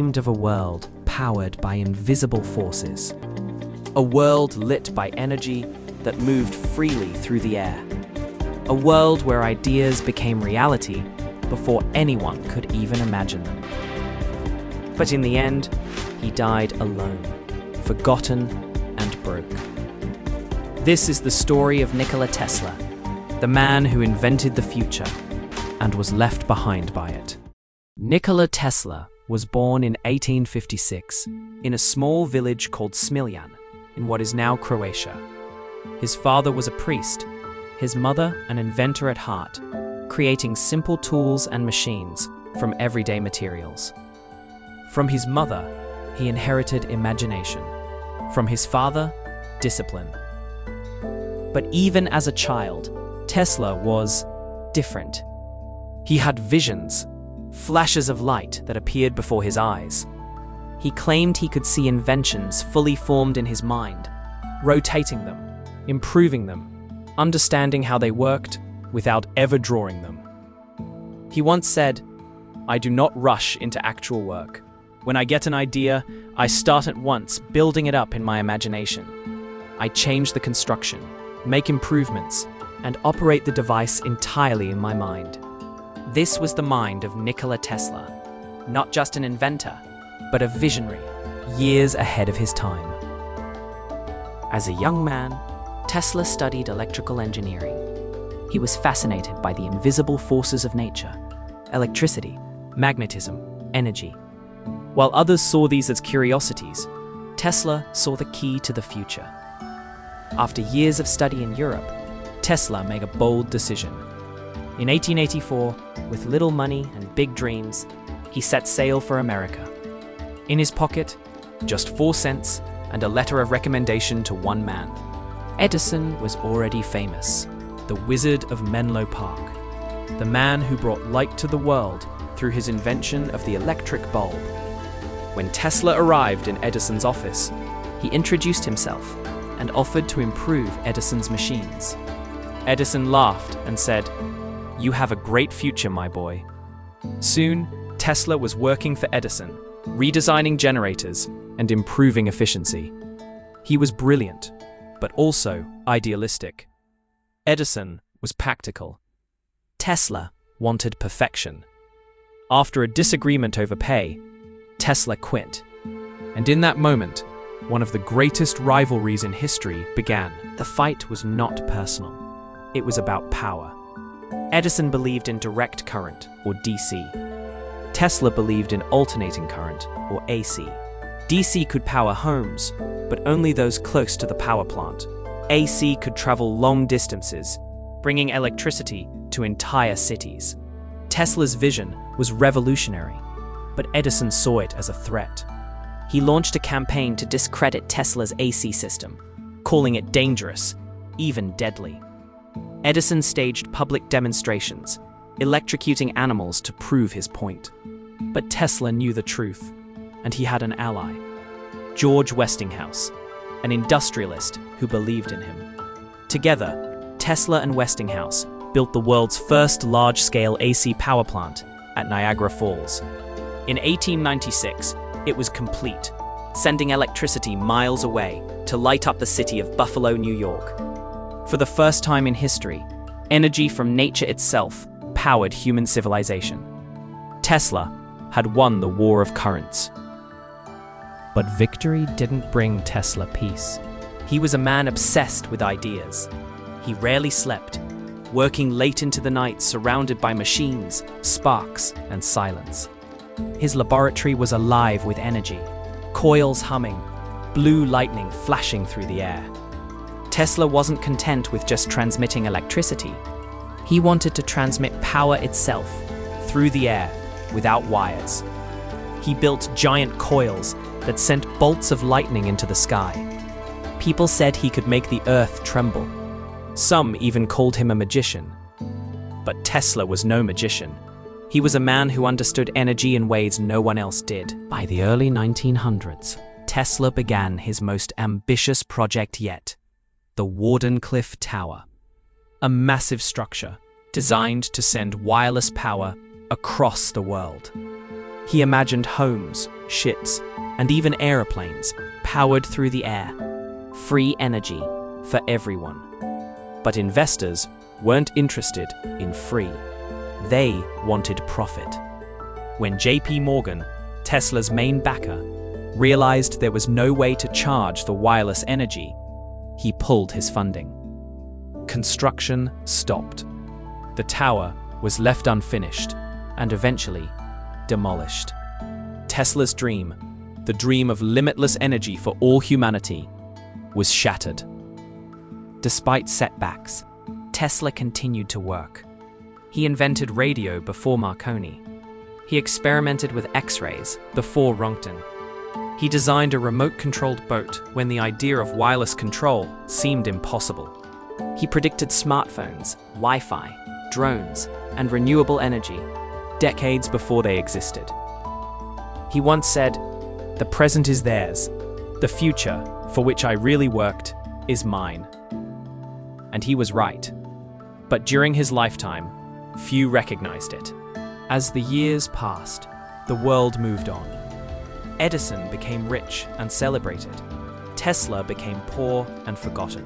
dreamed of a world powered by invisible forces. A world lit by energy that moved freely through the air. A world where ideas became reality before anyone could even imagine them. But in the end, he died alone, forgotten and broke. This is the story of Nikola Tesla, the man who invented the future and was left behind by it. Nikola Tesla was born in 1856 in a small village called Smiljan in what is now Croatia. His father was a priest, his mother an inventor at heart, creating simple tools and machines from everyday materials. From his mother, he inherited imagination. From his father, discipline. But even as a child, Tesla was different. He had visions, flashes of light that appeared before his eyes. He claimed he could see inventions fully formed in his mind, rotating them, improving them, understanding how they worked without ever drawing them. He once said, "I do not rush into actual work. When I get an idea, I start at once building it up in my imagination. I change the construction, make improvements, and operate the device entirely in my mind." This was the mind of Nikola Tesla, not just an inventor, but a visionary, years ahead of his time. As a young man, Tesla studied electrical engineering. He was fascinated by the invisible forces of nature, electricity, magnetism, energy. While others saw these as curiosities, Tesla saw the key to the future. After years of study in Europe, Tesla made a bold decision. In 1884, with little money and big dreams, he set sail for America. In his pocket, just 4 cents and a letter of recommendation to one man. Edison was already famous, the Wizard of Menlo Park, the man who brought light to the world through his invention of the electric bulb. When Tesla arrived in Edison's office, he introduced himself and offered to improve Edison's machines. Edison laughed and said, "You have a great future, my boy." Soon, Tesla was working for Edison, redesigning generators and improving efficiency. He was brilliant, but also idealistic. Edison was practical. Tesla wanted perfection. After a disagreement over pay, Tesla quit. And in that moment, one of the greatest rivalries in history began. The fight was not personal. It was about power. Edison believed in direct current, or DC. Tesla believed in alternating current, or AC. DC could power homes, but only those close to the power plant. AC could travel long distances, bringing electricity to entire cities. Tesla's vision was revolutionary, but Edison saw it as a threat. He launched a campaign to discredit Tesla's AC system, calling it dangerous, even deadly. Edison staged public demonstrations, electrocuting animals to prove his point. But Tesla knew the truth, and he had an ally, George Westinghouse, an industrialist who believed in him. Together, Tesla and Westinghouse built the world's first large-scale AC power plant at Niagara Falls. In 1896, it was complete, sending electricity miles away to light up the city of Buffalo, New York. For the first time in history, energy from nature itself powered human civilization. Tesla had won the war of currents. But victory didn't bring Tesla peace. He was a man obsessed with ideas. He rarely slept, working late into the night surrounded by machines, sparks, and silence. His laboratory was alive with energy, coils humming, blue lightning flashing through the air. Tesla wasn't content with just transmitting electricity. He wanted to transmit power itself, through the air, without wires. He built giant coils that sent bolts of lightning into the sky. People said he could make the earth tremble. Some even called him a magician. But Tesla was no magician. He was a man who understood energy in ways no one else did. By the early 1900s, Tesla began his most ambitious project yet, the Wardenclyffe Tower, a massive structure designed to send wireless power across the world. He imagined homes, ships, and even aeroplanes powered through the air. Free energy for everyone. But investors weren't interested in free. They wanted profit. When JP Morgan, Tesla's main backer, realized there was no way to charge for wireless energy, he pulled his funding. Construction stopped. The tower was left unfinished and eventually demolished. Tesla's dream, the dream of limitless energy for all humanity, was shattered. Despite setbacks, Tesla continued to work. He invented radio before Marconi. He experimented with X-rays before Roentgen. He designed a remote-controlled boat when the idea of wireless control seemed impossible. He predicted smartphones, Wi-Fi, drones, and renewable energy decades before they existed. He once said, "The present is theirs. The future, for which I really worked, is mine." And he was right. But during his lifetime, few recognized it. As the years passed, the world moved on. Edison became rich and celebrated. Tesla became poor and forgotten.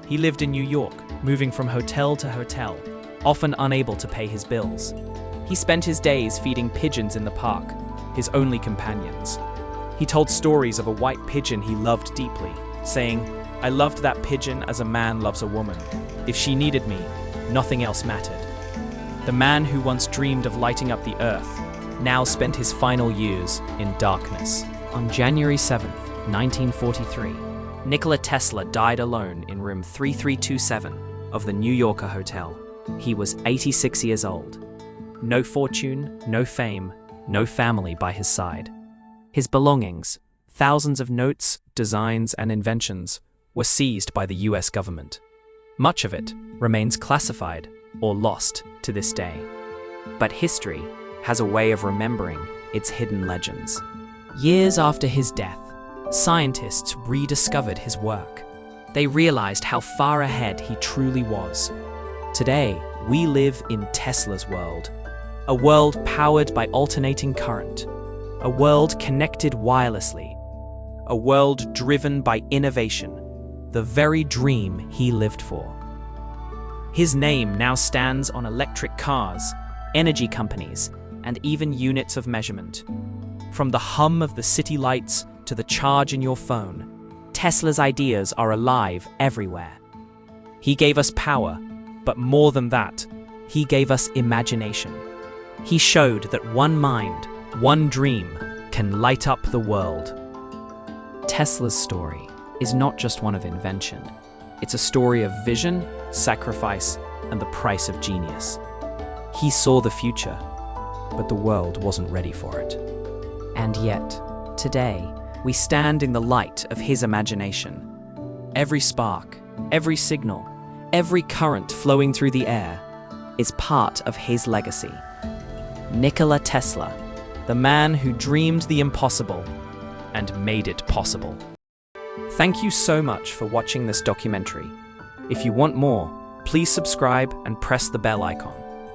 He lived in New York, moving from hotel to hotel, often unable to pay his bills. He spent his days feeding pigeons in the park, his only companions. He told stories of a white pigeon he loved deeply, saying, "I loved that pigeon as a man loves a woman. If she needed me, nothing else mattered." The man who once dreamed of lighting up the earth now spent his final years in darkness. On January 7th, 1943, Nikola Tesla died alone in room 3327 of the New Yorker Hotel. He was 86 years old. No fortune, no fame, no family by his side. His belongings, thousands of notes, designs, and inventions, were seized by the US government. Much of it remains classified or lost to this day. But history has a way of remembering its hidden legends. Years after his death, scientists rediscovered his work. They realized how far ahead he truly was. Today, we live in Tesla's world, a world powered by alternating current, a world connected wirelessly, a world driven by innovation, the very dream he lived for. His name now stands on electric cars, energy companies, and even units of measurement. From the hum of the city lights to the charge in your phone, Tesla's ideas are alive everywhere. He gave us power, but more than that, he gave us imagination. He showed that one mind, one dream, can light up the world. Tesla's story is not just one of invention. It's a story of vision, sacrifice, and the price of genius. He saw the future, but the world wasn't ready for it. And yet, today, we stand in the light of his imagination. Every spark, every signal, every current flowing through the air is part of his legacy. Nikola Tesla, the man who dreamed the impossible and made it possible. Thank you so much for watching this documentary. If you want more, please subscribe and press the bell icon.